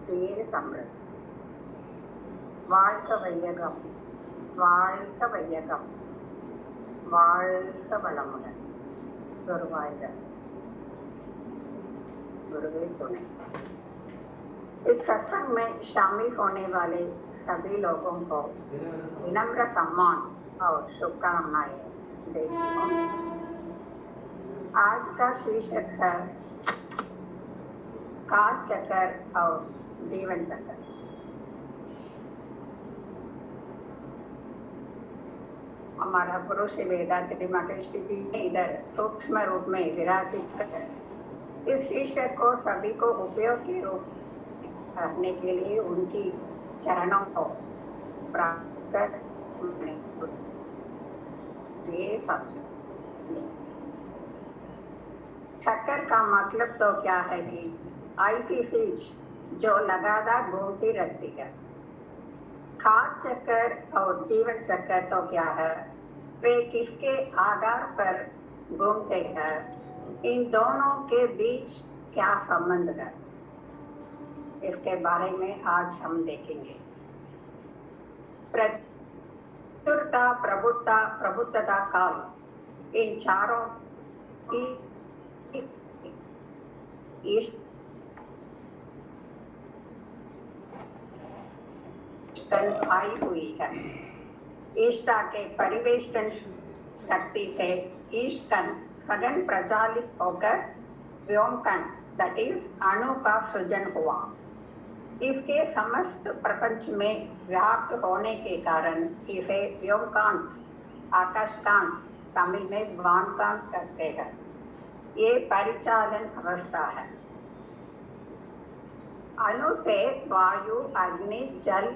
தீர சம்பிரதி வாழ்க வையகம், வாழ்க வையகம், வாழ்க வளமுடன். गुरुवायुर गुरुवे तुणे। इस सत्संग में शामिल होने वाले सभी लोगों को विनम्र सम्मान और शुभकामनाएं देती हूँ। आज का शीर्षक है काल चक्र और जीवन चक्र। हमारा गुरु श्री वेदांती महर्षि जी ने इधर सूक्ष्म रूप में विराजित कर इस शीर्षक को सभी को उपयोगी रूप करने के लिए उनकी चरणों को प्राप्त कर ये चक्कर का मतलब तो क्या है कि ऐसी चीज जो लगातार घूमती रहती है। काल चक्कर और जीवन चक्कर तो क्या है, वे किसके आधार पर घूमते हैं, इन दोनों के बीच क्या संबंध है, इसके बारे में आज हम देखेंगे। प्रचुरता, प्रभुत्ता, प्रभुत्वता, काल, इन चारों की आई हुई है। ईष्टा के परिवेष्टन शक्ति से ईशकन सघन प्रज्वलित होकर व्योमकन दैट इज अणु का सृजन हुआ। इसके समस्त प्रपंच में व्याप्त होने के कारण इसे व्योमकांत, आकाशकांत, तमिल में वानकांत कहते हैं। ये परिचालन अवस्था है। अणु से वायु, अग्नि, जल,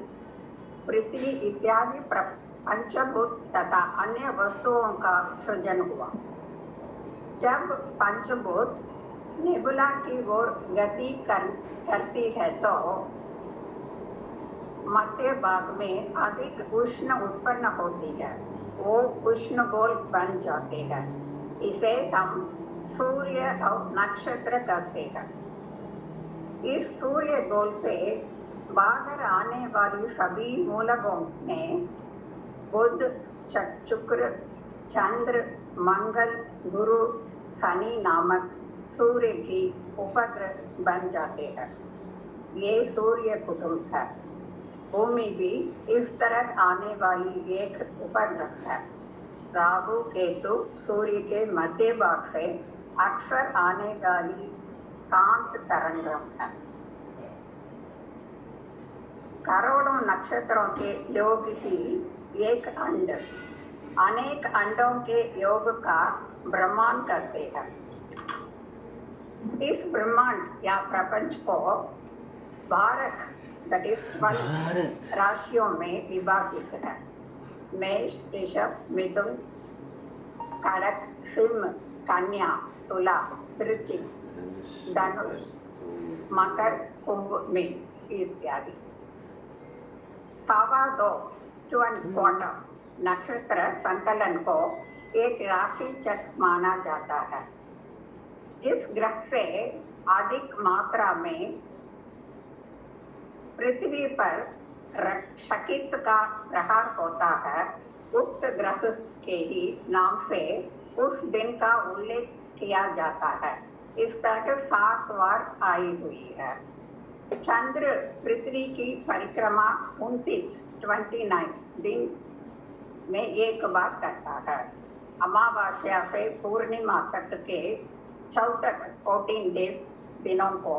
पृथ्वी इत्यादि पंचभूत तथा अन्य वस्तुओं का सृजन हुआ। जब पंचभूत नेबुला की ओर गति करती है तो मध्य भाग में अधिक उष्ण उत्पन्न होती है। वो उष्ण गोल बन जाते हैं। इसे हम सूर्य और नक्षत्र कहते हैं। इस सूर्य गोल से बाहर आने वाली सभी मूलकों में बुध, शुक्र, चंद्र, मंगल, गुरु, शनि नामक सूर्य की उपग्रह बन जाते हैं। ये सूर्य कुटुंब है। भूमि भी इस तरह आने वाली एक उपग्रह है। राहु, केतु सूर्य के मध्य भाग से अक्सर आने वाली कांत तरंगम है। करोड़ों नक्षत्रों के योग ही एक अंड, अनेक अंडों के योग का ब्रह्मांड करते हैं। इस ब्रह्मांड या प्रपंच को 12 दैट इज 12 राशियों में विभाजित है। मेष, वृषभ, मिथुन, कर्क, सिंह, कन्या, तुला, वृश्चिक, धनुष, मकर, कुंभ, मीन इत्यादि। 2.25 नक्षत्र संकलन को एक राशि चक्र माना जाता है। जिस ग्रह से अधिक मात्रा में पृथ्वी पर शकीत का प्रहार होता है, उक्त ग्रह के ही नाम से उस दिन का उल्लेख किया जाता है। इस तरह 7 बार आई हुई है। चंद्र पृथ्वी की परिक्रमा 29 दिन में एक बार करता है। अमावास्या से पूर्णिमा तक के 14 दिनों को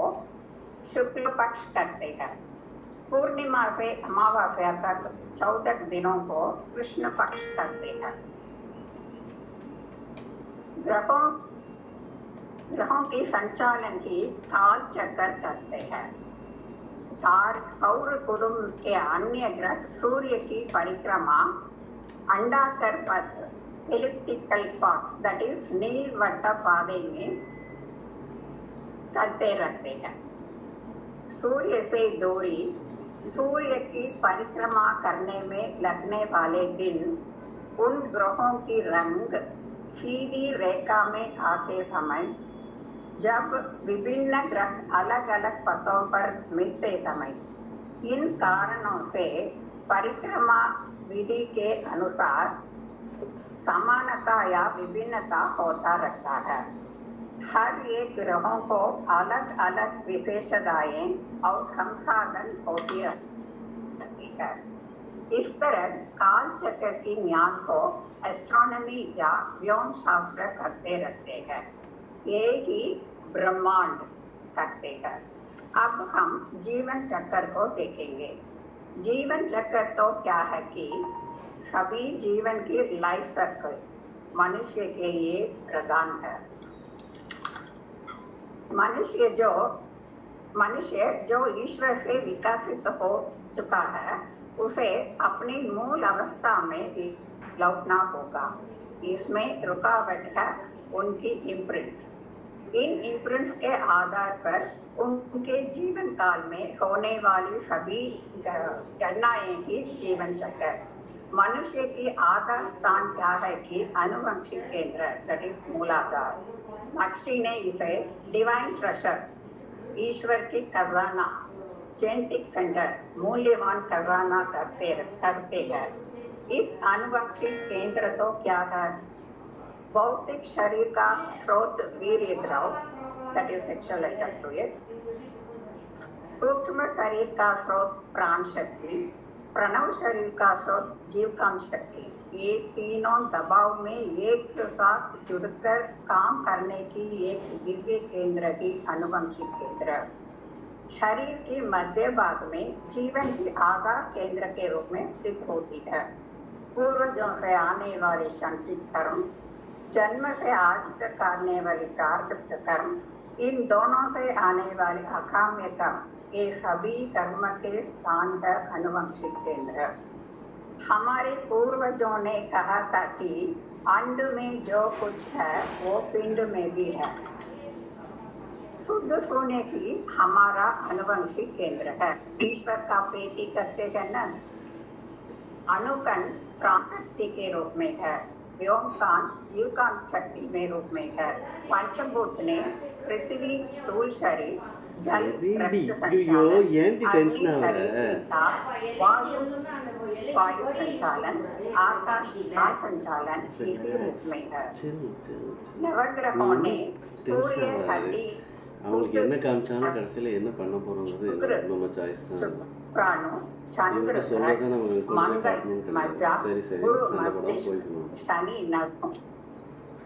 शुक्ल पक्ष करते हैं। पूर्णिमा से अमावास्या तक 14 दिनों को कृष्ण पक्ष करते हैं। ग्रहों की संचालन की काल चक्कर करते हैं। सौर कुटुंब के अन्य ग्रह सूर्य की परिक्रमा अंडाकार पथ एलिप्टिकल पाथ दैट इज नीलवट्ट पादे में चलते रहते हैं। सूर्य से दूरी, सूर्य की परिक्रमा करने में लगने वाले दिन उन ग्रहों की रंग सीधी रेखा में आते समय जब विभिन्न ग्रह अलग अलग पथों पर मिलते समय इन कारणों से परिक्रमा विधि के अनुसार समानता या विभिन्नता होता रहता है। हर एक ग्रहों को अलग अलग विशेषताएं और संसाधन होती रहती है। इस तरह काल चक्र की ज्ञान को एस्ट्रोनॉमी या व्योम शास्त्र करते रहते हैं। ये ही ब्रह्मांड करते हैं। अब हम जीवन चक्र को देखेंगे। जीवन चक्र तो क्या है कि सभी जीवन की लाइफ सर्कल मनुष्य के लिए प्रदान है। मनुष्य जो ईश्वर से विकसित हो चुका है उसे अपनी मूल अवस्था में लौटना होगा। इसमें रुकावट है उनकी इम्प्रिंट्स। इन इम्प्रिंट्स के आधार पर उनके जीवन काल में होने वाली सभी घटनाएं ही जीवन चक्र। मनुष्य की आधार स्थान क्या है कि अनुवंशिक केंद्र, दैट इज मूलाधार। नक्शी ने इसे डिवाइन ट्रेजर, ईश्वर की खजाना, जेनेटिक सेंटर, मूल्यवान खजाना करते हैं। इस अनुवंशिक केंद्र तो क्या है? भौतिक शरीर का स्रोत वीर्य द्रव, दैट इज सेक्सुअल फ्लूइड। सूक्ष्म शरीर का स्रोत प्राण शक्ति, प्रणव शरीर का स्रोत जीवकांत शक्ति। ये तीनों दबाव में एक साथ जुड़कर काम करने की एक दिव्य केंद्र ही अनुवंशिक केंद्र। शरीर की मध्य भाग में जीवन की आधार केंद्र के रूप में स्थित होती है। पूर्वजों से आने वाले संचित कर्म, जन्म से आज तक करने वाले प्रारब्ध कर्म, इन दोनों से आने वाले अकाम्य कर्म, ये सभी कर्म के स्थान है अनुवंशिक केंद्र। हमारे पूर्वजों ने कहा था कि अंड में जो कुछ है वो पिंड में भी है। शुद्ध सोने की हमारा अनुवंशिक केंद्र है। ईश्वर का पेटी करते हैं ना। अनुकण प्राण शक्ति के रूप में है, व्योमकांत जीवकांत शक्ति में रूप में है। पंचभूत ने पृथ्वी स्थूल शरीर, जल रक्त संचालन, वायु संचालन, आकाश का संचालन इसी रूप में है। नवग्रहों ने सूर्य हड्डी அவங்களுக்கு என்ன காமிச்சாலும் கடைசியில் என்ன பண்ண போறோங்கிறது நம்ம சாய்ஸ் தான். प्राणु चंद्र சொல்லதான் நமக்கு मंगल मज्जा சரி சரி गुरु சண்டை போடாம मस्तिष्क போய்க்கணும். शनि नव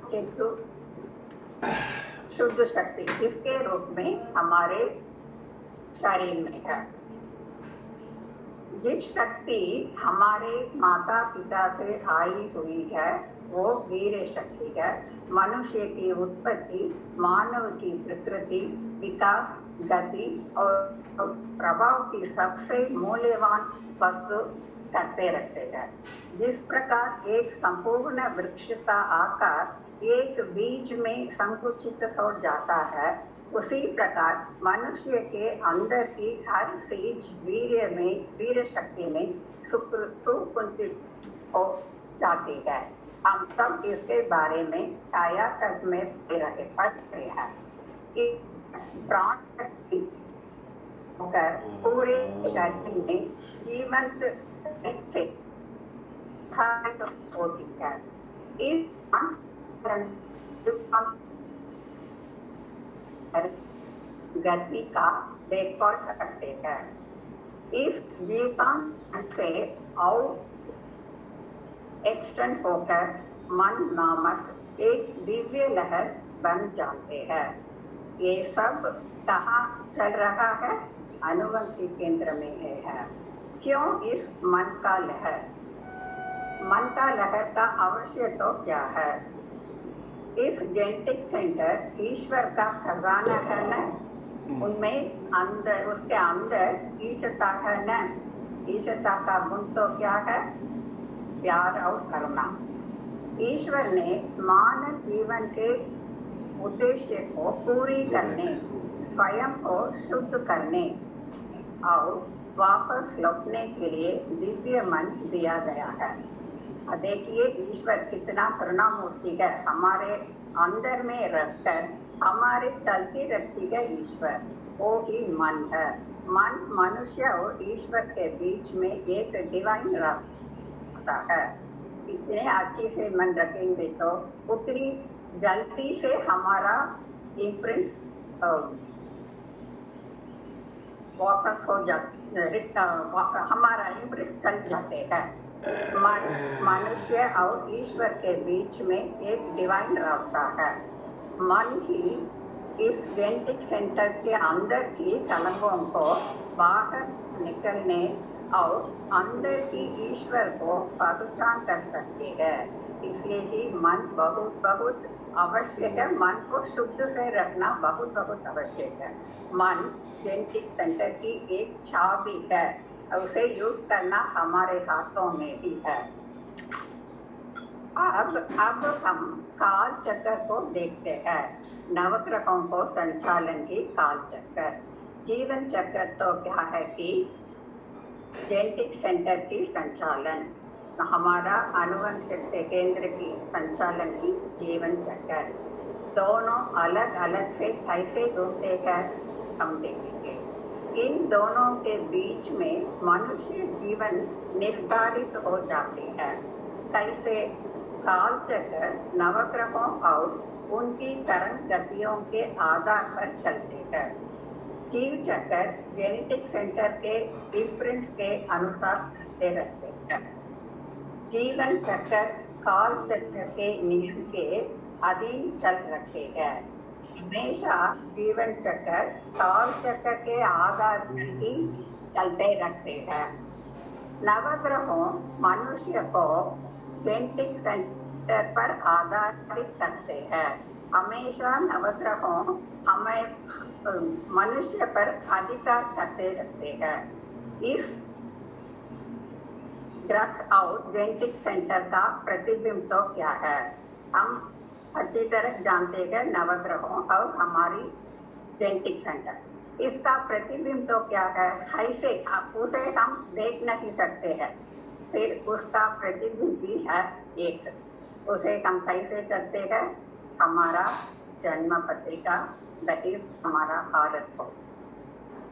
केतु शुद्ध शक्ति इसके रूप में हमारे शरीर में है। जिस शक्ति हमारे माता पिता से आई हुई है वो वीर शक्ति है। मनुष्य की उत्पत्ति, मानव की प्रकृति, विकास, गति और प्रभाव की सबसे मूल्यवान वस्तु करते रहते हैं। जिस प्रकार एक संपूर्ण वृक्ष का आकार एक बीज में संकुचित हो जाता है, उसी प्रकार मनुष्य के अंदर की हर चीज वीर शक्ति में सुकुंचित हो जाती है। हम सब इसके बारे में छाया तक में पढ़ रहे हैं। प्राण शक्ति होकर पूरे शरीर में जीवंत से होती है। इस गति का रिकॉर्ड करते हैं। इस जीवकांत से और एक्सटेंड होकर मन नामक एक दिव्य लहर बन जाते हैं। ये सब कहाँ चल रहा है? अनुवंशिक केंद्र में है। क्यों इस मन का लहर? मन का लहर का अवश्य तो क्या है? इस जेनेटिक सेंटर ईश्वर का खजाना है न, उनमें अंदर उसके अंदर ईशता है न। ईशता का गुण तो क्या है? प्यार और करुणा। ईश्वर ने मानव जीवन के उद्देश्य को पूरी करने, स्वयं को शुद्ध करने और वापस लौटने के लिए दिव्य मन दिया गया है। देखिए ईश्वर कितना करुणामूर्ति है। हमारे अंदर में रहकर हमारे चलती रहती है ईश्वर, वो ही मन है। मन मनुष्य और ईश्वर के बीच में एक डिवाइन रास्ता है। इतने अच्छे से मन रखेंगे तो उतनी जल्दी से हमारा इम्प्रेस वापस हो जाते, हमारा इम्प्रेस चल जाते हैं। मनुष्य और ईश्वर के बीच में एक डिवाइन रास्ता है। मन ही इस जेनेटिक सेंटर के अंदर की कलंकों को बाहर निकलने और अंदर ही ईश्वर को पहचान कर सकती है। इसलिए ही मन बहुत बहुत आवश्यक है। मन को शुद्ध से रखना बहुत बहुत आवश्यक है। मन जेनेटिक सेंटर की एक चाबी है, उसे यूज करना हमारे हाथों में ही है। अब हम काल चक्र को देखते हैं। नवग्रहों को संचालन की काल चक्र। जीवन चक्र तो क्या है कि जेनेटिक सेंटर की संचालन, हमारा अनुवंशिक केंद्र की संचालन की जीवन चक्र। दोनों अलग अलग से कैसे घूमते हैं हम देखेंगे। इन दोनों के बीच में मनुष्य जीवन निर्धारित हो जाती है। कैसे? काल चक्र नवग्रहों और उनकी तरंग गतियों के आधार पर चलते हैं। जीव चक्र जेनेटिक सेंटर के इम्प्रिंट्स के अनुसार चलते रहते हैं। जीवन चक्र काल चक्र के नियम के अधीन चल रहे हैं। हमेशा जीवन चक्र काल चक्र के आधार पर ही चलते रहते हैं। नवग्रहों मनुष्य को जेनेटिक सेंटर पर आधारित करते हैं। हमेशा नवग्रहों हमें मनुष्य पर अधिकार करते रहते हैं। इस ग्रह और जेनेटिक सेंटर का प्रतिबिंब तो क्या है? हम अच्छी तरह जानते हैं नवग्रहों और हमारी जेनेटिक सेंटर। इसका प्रतिबिंब तो क्या है? ऐसे उसे हम देख नहीं सकते हैं, फिर उसका प्रतिबिंब भी है एक। उसे हम कैसे करते हैं? हमारा जन्म पत्रिका, दैट इज हमारा हॉरोस्कोप।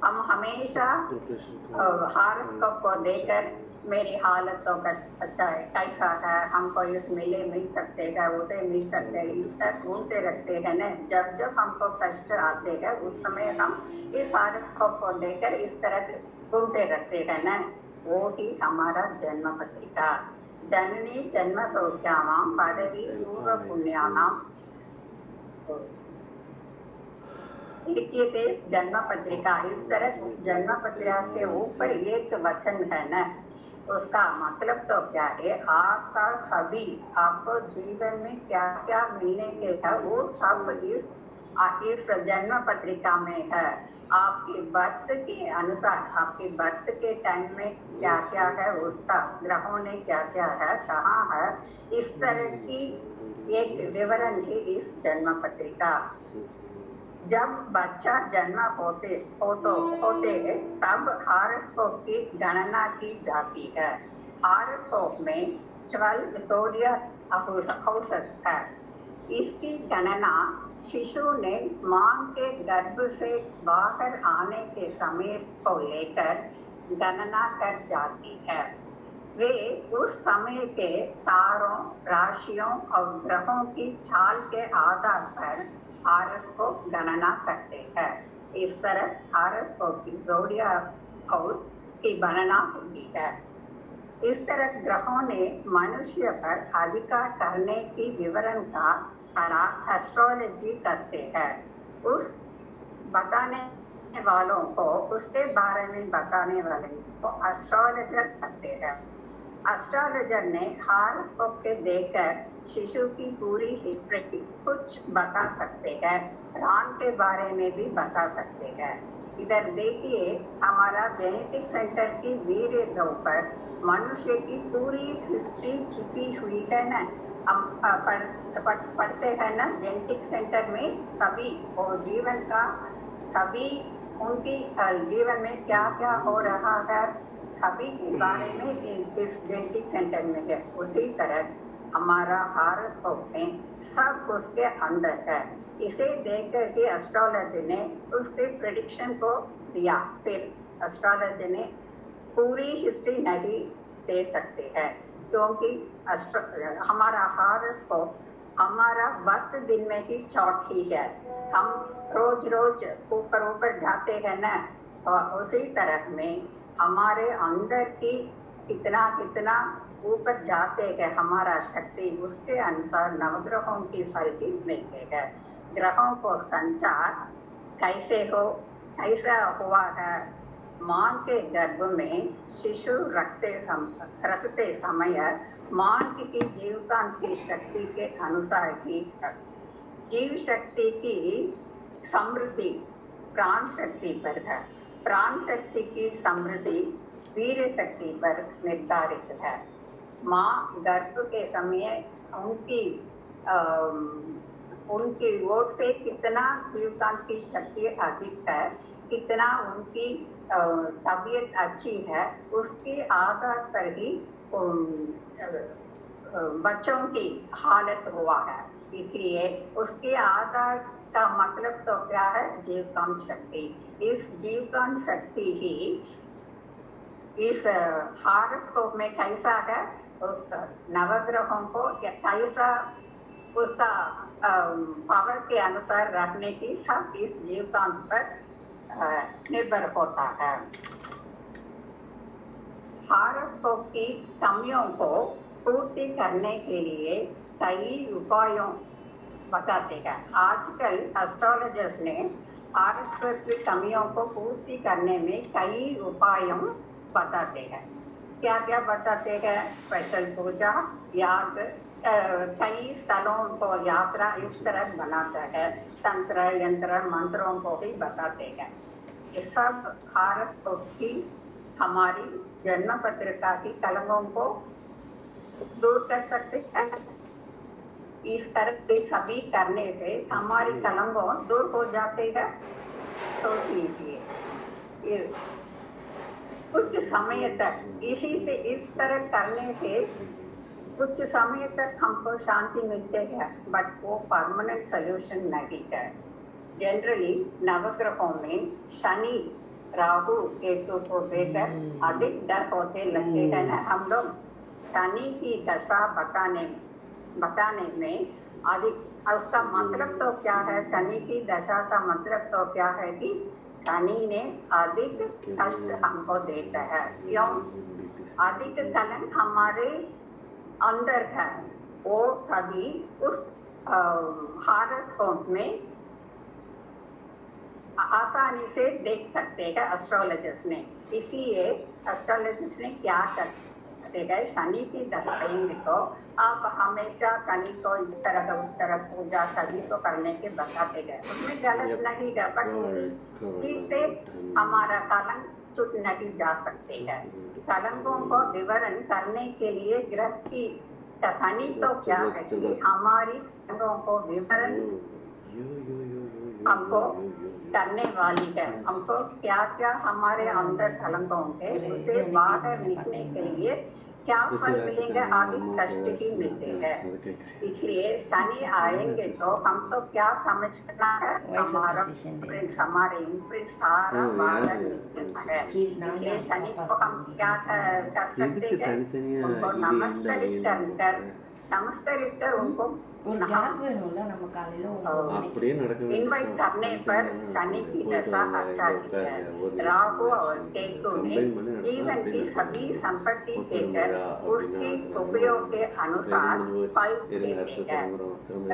हम हमेशा हॉरोस्कोप को देखकर मेरी हालत तो अच्छा है, कैसा है, हमको इस मिल सकते हैं, उसे मिल सकते हैं, इसका ढूंढते रखते हैं ना। जब जब हमको कष्ट आते हैं उस समय हम इस हॉरोस्कोप को देखकर इस तरह घूमते रहते हैं ना। वो ही हमारा जन्म पत्रिका। जननी जन्म सौख्यानां पदवी पूर्व पुण्यानां लिखिए जन्म पत्रिका। इस तरह जन्म पत्रिका के ऊपर एक वचन है ना, उसका मतलब तो क्या है? आपका सभी, आपको जीवन में क्या क्या मिलने के है वो सब इस जन्म पत्रिका में है। आपके बर्थ के अनुसार, आपके बर्थ के टाइम में क्या क्या है, उसका ग्रहों ने क्या क्या है, कहाँ है, इस तरह की एक विवरण ही इस जन्म पत्रिका। जब बच्चा जन्म होते तब हॉरोस्कोप की गणना की जाती है। हॉरोस्कोप में 12 ज़ोडिएक हाउसेस है। इसकी गणना शिशु ने मां के गर्भ से बाहर आने के समय को लेकर गणना कर जाती है। वे उस समय के तारों, राशियों और ग्रहों की चाल के आधार पर हॉरोस्कोप गणना करते हैं। इस तरह हॉरोस्कोप की ज़ोडिएक हाउस की गणना होती है। इस तरह ग्रहों ने मनुष्य पर अधिकार करने की विवरण का कला एस्ट्रोलॉजी करते हैं। उस बताने वालों को, उसके बारे में बताने वाले को एस्ट्रोलॉजर कहते हैं। एस्ट्रोलॉजर ने हॉरोस्कोप के देखकर शिशु की पूरी हिस्ट्री कुछ बता सकते हैं, रान के बारे में भी बता सकते हैं। इधर देखिए, हमारा जेनेटिक सेंटर की वीर्य पर मनुष्य की पूरी हिस्ट्री छिपी हुई है ना। हम पढ़ते हैं ना जेनेटिक सेंटर में सभी वो जीवन का, सभी उनकी जीवन में क्या क्या हो रहा है, सभी के बारे में इस जेनेटिक सेंटर में है। उसी तरह हमारा हॉरोस्कोप में सब उसके अंदर है। इसे देख कर के एस्ट्रोलॉजी ने उसके प्रेडिक्शन को दिया। फिर एस्ट्रोलॉजी ने पूरी हिस्ट्री नहीं दे सकते हैं, क्योंकि हमारा हॉरोस्कोप हमारा बर्थ दिन में ही चौथ ही है। हम रोज रोज ऊपर ऊपर जाते हैं ना, तो उसी तरह में हमारे अंदर की कितना कितना ऊपर जाते हैं हमारा शक्ति, उसके अनुसार नवग्रहों की फल भी मिलते हैं। ग्रहों को संचार कैसे हो, कैसा हुआ है? मां के गर्भ में शिशु रखते समय मां की जीवकांत की शक्ति के अनुसार ही जीव शक्ति की समृद्धि प्राण शक्ति पर है। प्राण शक्ति की समृद्धि वीर शक्ति पर निर्धारित है। माँ गर्भ के समय उनकी ओर से कितना जीवकांत की शक्ति अधिक है, कितना उनकी तबीयत अच्छी है, उसके आधार पर ही बच्चों की हालत हुआ है। इसलिए उसके आधार का मतलब तो क्या है? जीवकांत शक्ति। इस जीवकांत शक्ति ही इस हॉरोस्कोप में कैसा है, उस नवग्रहों को कैसा उसका पावर के अनुसार रखने की सब इस जीवकांत पर निर्भर होता है। हॉरोस्कोप की कमियों को पूर्ति करने के लिए कई उपायों बताते हैं। आजकल एस्ट्रोलॉजर्स ने हॉरोस्कोप की कमियों को पूर्ति करने में कई उपायों बताते हैं। क्या क्या बताते हैं? स्पेशल पूजा, याग, कई स्थलों को यात्रा इस तरह बनाता है। तंत्र यंत्र मंत्रों को भी बताते हैं। ये सब हॉरोस्कोप की हमारी जन्म पत्रिका की कलंकों को दूर कर सकते हैं। इस तरह के सभी करने से हमारी कलंकों दूर हो जाते हैं। सोच लीजिए, कुछ समय तक इसी से इस तरह करने से कुछ समय तक हमको शांति मिलते हैं, बट वो परमानेंट सोल्यूशन नहीं है। जनरली नवग्रहों में शनि राहु केतु को देखकर अधिक डर होते लगते हैं ना हम लोग। शनि की दशा बताने में अधिक, उसका मतलब तो क्या है? शनि की दशा का मतलब तो क्या है कि शनि ने अधिक कष्ट हमको देता है। क्यों? अधिक कलंक हमारे अंदर है, वो सभी उस हॉरोस्कोप में आसानी से देख सकते हैं एस्ट्रोलॉजर्स ने। इसलिए एस्ट्रोलॉजर्स ने क्या करते हैं, शनि की दशाएंगे तो आप हमेशा शनि को इस तरह उस तरह पूजा सभी को करने के बताते गए। उसमें गलत नहीं है, बट उसी से हमारा कलंक छूट नहीं जा सकते हैं। कलंकों को विवरण करने के लिए ग्रह की शनि तो क्या है कि हमारी कलंकों को विवरण हमको करने वाली है। हमको क्या क्या हमारे अंदर कलंकों के उसे बाहर निकलने के लिए क्या फल मिलेंगे, अधिक कष्ट ही मिलते हैं। इसलिए शनि आएंगे तो हमको क्या समझना है, हमारा हमारे इम्प्रिंट सारा बाहर निकलना है। इसलिए शनि को हम क्या कर सकते हैं, उनको नमस्कृत कर उनको इनवाइट करने पर शनि की दशा अच्छा है। राहु और केतु ने जीवन की सभी संपत्ति देकर उसके उपयोग के अनुसार फल देते हैं।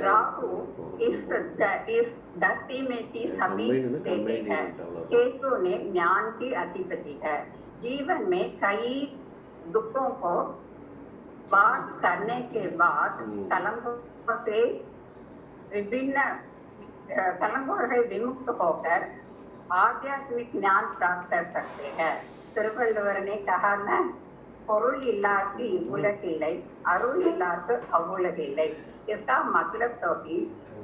राहु इस धरती में की सभी देते हैं। केतु ने ज्ञान की अधिपति है। जीवन में कई दुखों को पार करने के बाद कलंकों से विमुक्त होकर आध्यात्मिक ज्ञान प्राप्त कर सकते हैं। तिरुवल्लुवर ने कहा ना, பொருள் இல்லாது உலகில்லை, अरुल इलाक अवुलगिल्लै। इसका मतलब तो कि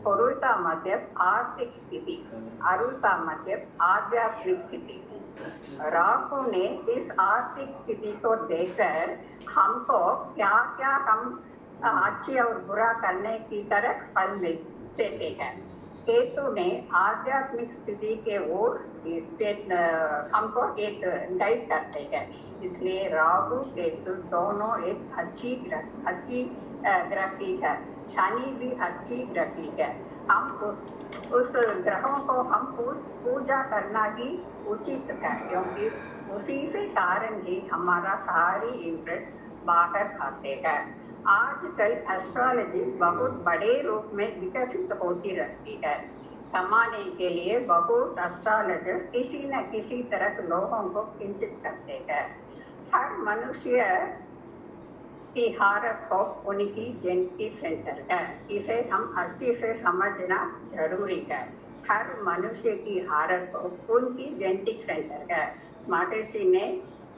பொருள் का मतलब आर्थिक स्थिति, अरुल का मतलब आध्यात्मिक स्थिति। राहु ने इस आर्थिक स्थिति को देखकर हमको क्या क्या हम अच्छी और बुरा करने की तरह फल मिल देते हैं। केतु ने आध्यात्मिक स्थिति के ओर हमको एक गाइड करते हैं। इसलिए राहु केतु दोनों एक अच्छी ग्रही है। शनि भी अच्छी ग्रही है। हम उस ग्रहों को हम पूजा करना ही उचित है, क्योंकि उसी से कारण ही हमारा सारी इंटरेस्ट बाहर आते हैं। आजकल एस्ट्रोलॉजी बहुत बड़े रूप में विकसित होती रहती है। कमाने के लिए बहुत एस्ट्रोलॉजर्स किसी न किसी तरह लोगों को किंचित करते हैं। हर मनुष्य की हारस्कोप उनकी जेनेटिक सेंटर है। इसे हम अच्छे से समझना जरूरी है। हर मनुष्य की हारस्कोप उनकी जेनेटिक सेंटर है। महर्षि ने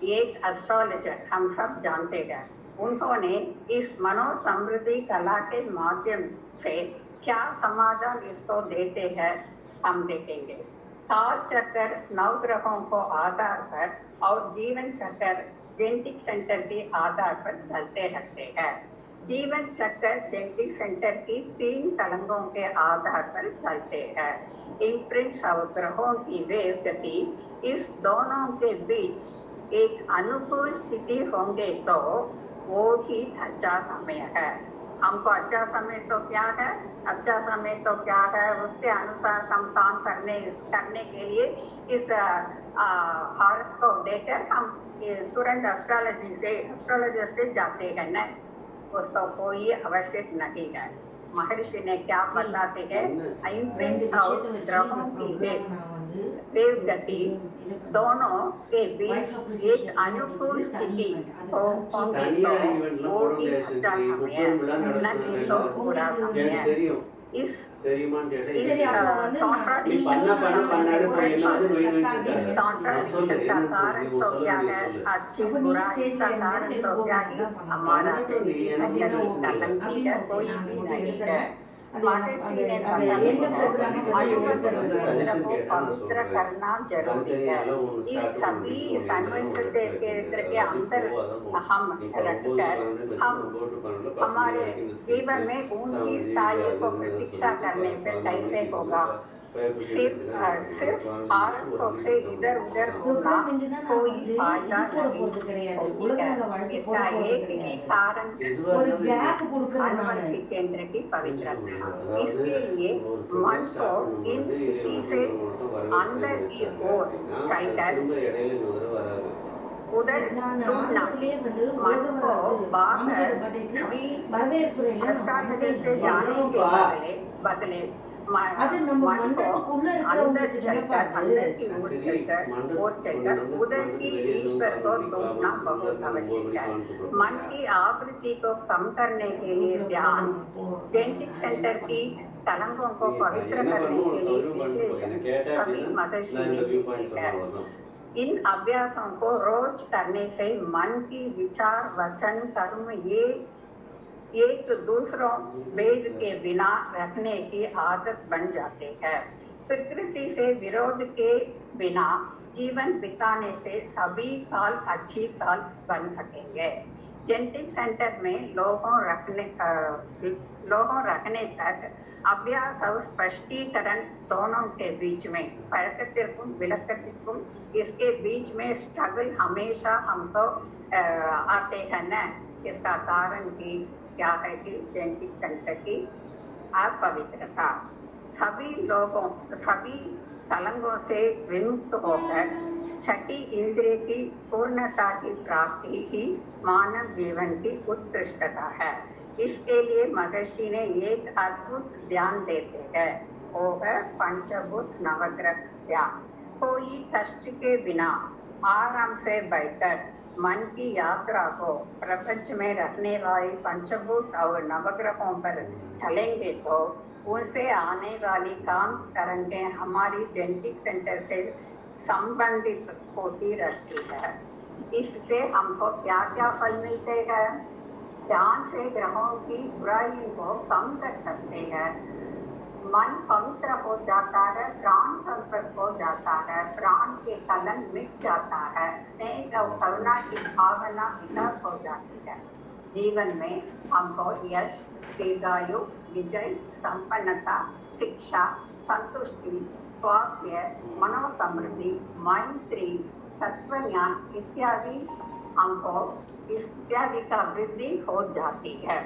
एक एस्ट्रोलॉजर हम सब जानते हैं, उन्होंने इस मनोसमृद्धि कला के माध्यम से क्या समाधान इसको देते हैं हम देखेंगे। काल चक्कर नवग्रहों को आधार पर और जीवन चक्कर जेनेटिक सेंटर के आधार पर चलते रहते हैं। जीवन चक्कर जेनेटिक सेंटर की 3 कलंकों के आधार पर चलते हैं। इम्प्रिंट्स और ग्रहों की वेव गति, इस दोनों के बीच एक अनुकूल स्थिति होंगे तो वो ही अच्छा समय है। हमको अच्छा समय तो क्या है, अच्छा समय तो क्या है, उसके अनुसार हम काम करने के लिए इस हॉरोस्कोप देकर हम तुरंत एस्ट्रोलॉजर से जाते हैं न, उसको कोई आवश्यक नहीं है। महर्षि ने क्या बताते हैं, इम्प्रिंट्स और ग्रहों की वेव गति दोनों के बीच एक अनुकूल स्थिति होंगे तो वो ही अच्छा समय है, नहीं तो बुरा समय है। इस कॉन्ट्राडिक्शन का कारण तो क्या है, अच्छी बुरा इसका कारण तो क्या है, हमारा कलंकी है, कोई भी नहीं है। महर्षि ने पवित्र करना जरूरी है। इस सभी संवत्सर के अंदर हम रखकर हम हमारे जीवन में ऊंची स्थाइयों को प्रतीक्षा करने पर कैसे होगा। सिर्फ हॉरोस्कोप से इधर उधर घूमना कोई फायदा नहीं होगा। इसका एक ही कारण अनुवंशिक केंद्र की पवित्रता। इसके लिए मन को इन स्थिति से अंदर की ओर चलकर उधर ढूंढना, मन को बाहर एस्ट्रोलॉजी से जाने के बदले मन को अंदर चलकर अंदर की ओर चलकर उधर की ईश्वर को ढूंढना बहुत आवश्यक है। मन की आवृत्ति को कम करने के लिए ध्यान, जेनेटिक सेंटर की कलंकों को पवित्र करने के लिए विश्लेषण सभी महर्षि ने दिए हैं। इन अभ्यासों को रोज करने से मन की विचार, वचन, कर्म ये एक दूसरों भेद के बिना रखने की आदत बन जाते हैं। प्रकृति से विरोध के बिना जीवन बिताने से सभी काल अच्छी काल बन सकेंगे। जेनेटिक सेंटर में लोगों रखने तक अभ्यास और स्पष्टीकरण दोनों के बीच में पழக்கத்திற்கும் விளக்கத்திற்கும் इसके बीच में स्ट्रगल हमेशा हमको आते हैं न। इसका कारण की क्या है कि जेनेटिक सेंटर की अपवित्रता। सभी कलंकों से विमुक्त होकर छठी इंद्रिय की पूर्णता की प्राप्ति ही मानव जीवन की उत्कृष्टता है। इसके लिए महर्षि ने एक अद्भुत ध्यान देते हैं, वो है पंचभूत नवग्रह ध्यान। कोई कष्ट के बिना आराम से बैठकर मन की यात्रा को प्रपंच में रखने वाले पंचभूत और नवग्रहों पर चलेंगे तो उनसे आने वाली काम तरंगें हमारी जेनेटिक सेंटर से संबंधित होती रहती है। इससे हमको क्या क्या फल मिलते हैं। ध्यान से ग्रहों की बुराई को कम कर सकते हैं। मन पवित्र हो जाता है, प्राण संपर्क हो जाता है, प्राण के कलंक मिट जाता है, स्नेह और करुणा की भावना विकास हो जाती है। जीवन में हमको यश, दीर्घायु, विजय, संपन्नता, शिक्षा, संतुष्टि, स्वास्थ्य, मनोसमृद्धि, मैत्री, तत्वज्ञान इत्यादि हमको इत्यादि का वृद्धि हो जाती है।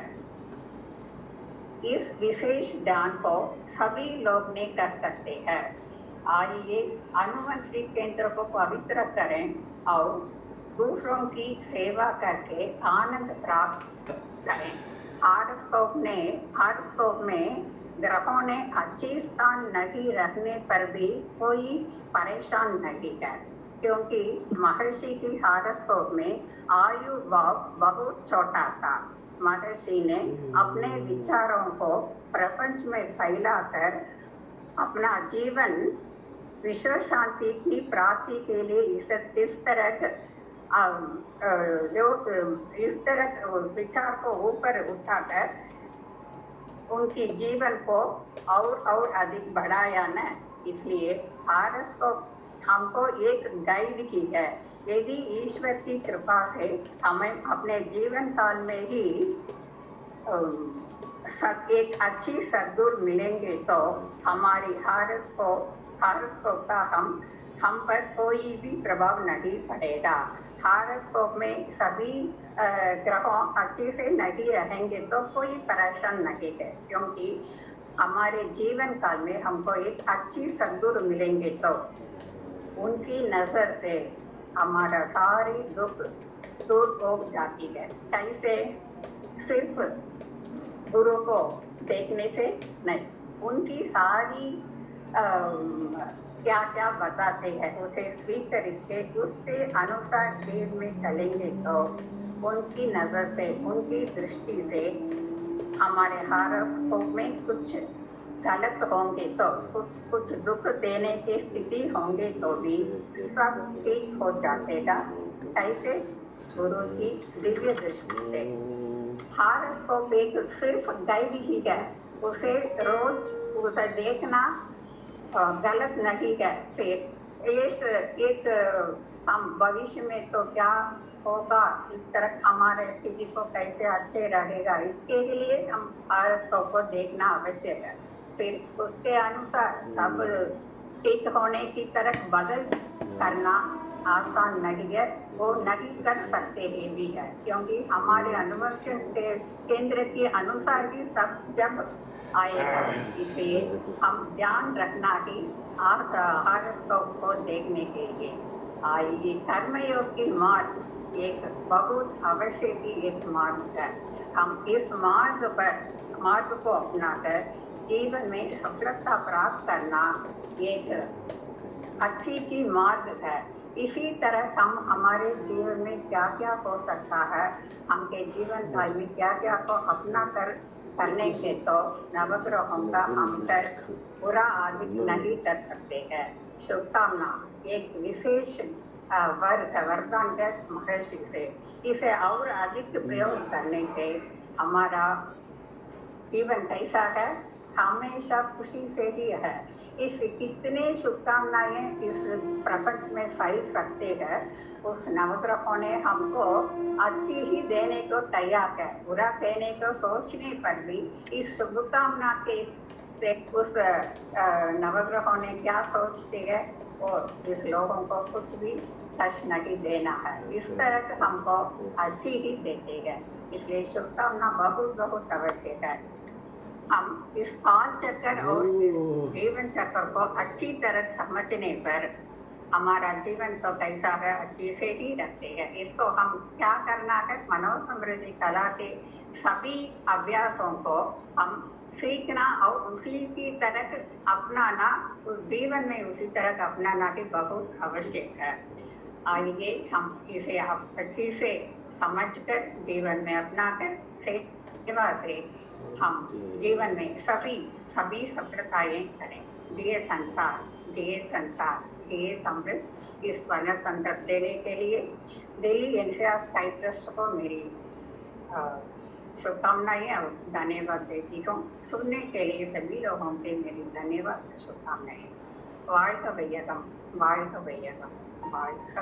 इस विशेष ज्ञान को सभी लोग नहीं कर सकते हैं। आइए अनुवंशिक केंद्र को पवित्र करें और दूसरों की सेवा करके आनंद प्राप्त करें। हॉरोस्कोप में ग्रहों ने अच्छी स्थान नहीं रखने पर भी कोई परेशान नहीं है, क्योंकि महर्षि की हॉरोस्कोप में आयु भाव बहुत छोटा था। महर्षि ने अपने विचारों को प्रपंच में फैलाकर अपना जीवन विश्व शांति की प्राप्ति के लिए इस तरह विचार को ऊपर उठाकर उनकी जीवन को और अधिक बढ़ाया न। इसलिए हॉरोस्कोप हमको एक गाइड की है। यदि ईश्वर की कृपा से हमें अपने जीवन काल में ही एक अच्छी सद्गुण मिलेंगे तो हमारी हॉरोस्कोप का हम पर कोई भी प्रभाव नहीं पड़ेगा। हॉरोस्कोप में सभी ग्रहों अच्छे से नहीं रहेंगे तो कोई परेशान नहीं है, क्योंकि हमारे जीवन काल में हमको एक अच्छी सद्गुण मिलेंगे तो उनकी नज़र से हमारा सारी दुख दूर हो जाती है। कैसे? सिर्फ गुरु को देखने से नहीं, उनकी सारी क्या क्या बताते हैं उसे स्वीकृत के उसके अनुसार जीवन में चलेंगे तो उनकी नज़र से, उनकी दृष्टि से हमारे हॉरोस्कोप में कुछ गलत होंगे तो कुछ दुख देने की स्थिति होंगे तो भी सब ठीक हो जाएगा। कैसे? गुरु की दिव्य दृष्टि से। हॉरोस्कोप एक सिर्फ गाइड ही है, उसे रोज उसे देखना गलत नहीं है। फिर एक हम भविष्य में तो क्या होगा, इस तरह हमारे स्थिति को कैसे अच्छे रहेगा, इसके लिए हम हॉरोस्कोप को देखना आवश्यक है। फिर उसके अनुसार सब ठीक होने की तरफ बदल करना आसान नहीं है, वो नहीं कर सकते हैं भी है, क्योंकि हमारे अनुवंशिक केंद्र के अनुसार भी सब जब आएगा। इसलिए हम ध्यान रखना कि हॉरोस्कोप को देखने के लिए आइए कर्मयोग की मार्ग एक बहुत आवश्यक एक मार्ग है। हम इस मार्ग को अपनाकर जीवन में सफलता प्राप्त करना एक अच्छी की मार्ग है। इसी तरह हम हमारे जीवन में क्या क्या हो सकता है, हमके जीवन काल में क्या क्या को अपना करने के तो नवग्रहों का हम पर बुरा अधिक नहीं कर सकते हैं। शुभकामना एक विशेष वरदान है महर्षि से। इसे और अधिक प्रयोग करने से हमारा जीवन कैसा है, हमेशा खुशी से ही है। इस कितने शुभकामनाएं इस प्रपंच में फैल सकते हैं, उस नवग्रहों ने हमको अच्छी ही देने को तैयार है। बुरा देने को सोचने पर भी इस शुभकामना के से उस नवग्रहों ने क्या सोचते हैं और इस लोगों को कुछ भी कष्ट नहीं देना है। इस तरह हमको अच्छी ही देते हैं, इसलिए शुभकामना बहुत बहुत आवश्यक है। हम इस काल चक्र और इस जीवन चक्र को अच्छी तरह समझने पर हमारा जीवन तो कैसा है, अच्छी से ही रखते हैं। इसको हम क्या करना है, मनोसमृद्धि कला के सभी अभ्यासों को हम सीखना और उसी की तरह अपनाना, उस जीवन में उसी तरह अपनाना भी बहुत आवश्यक है। आइए हम इसे अच्छी से समझकर जीवन में अपनाकर सेवा से हम जीवन में सभी सफलताएं करें। जिए संसार, जिए संसार, जिए समृद्ध। इस स्वर्ण संकल्प देने के लिए दिल्ली एनसीआर स्काई ट्रस्ट को मेरी शुभकामनाएं और धन्यवाद देती हूँ। सुनने के लिए सभी लोगों के मेरी धन्यवाद शुभकामनाएं। வாழ்க வையகம், வாழ்க வையகம், வாழ்க